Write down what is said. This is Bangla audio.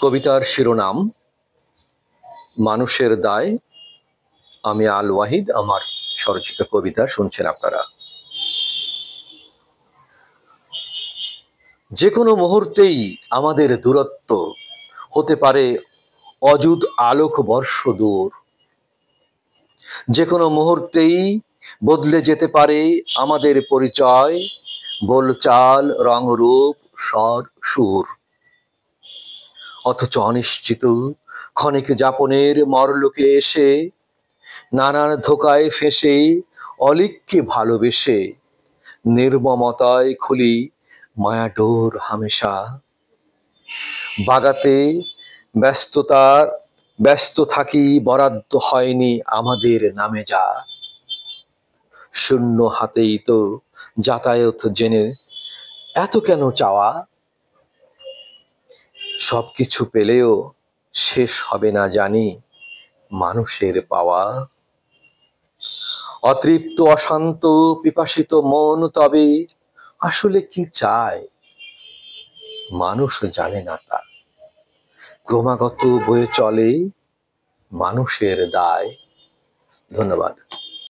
কবিতার শিরোনাম মানুষের দায়। আমি আল ওয়াহিদ, আমার স্বরচিত কবিতা শুনছেন আপনারা। যে কোনো মুহূর্তেই আমাদের দূরত্ব হতে পারে অযুত আলোক বর্ষ দূর। যে কোনো মুহূর্তেই বদলে যেতে পারে আমাদের পরিচয়, বলচাল, রং, রূপ, স্বর, সুর। অথচ অনিশ্চিত ক্ষণিক যাপনের মরলোকে এসে নানান ধোকায় ফেঁসে অলিককে ভালোবেসে নির্মমতায় খুলি মায়াডোর হামেশা। বাগাতে ব্যস্ত থাকি, বরাদ্দ হয়নি আমাদের নামে যা। শূন্য হাতেই তো যাতায়াত জেনে এত কেন চাওয়া? সবকিছু পেলেও শেষ হবে না জানি মানুষের পাওয়া। অতৃপ্ত, অশান্ত, পিপাসিত মন তবে আসলে কি চায় মানুষ জানে না তা। ক্রমাগত বয়ে চলে মানুষের দায়। ধন্যবাদ।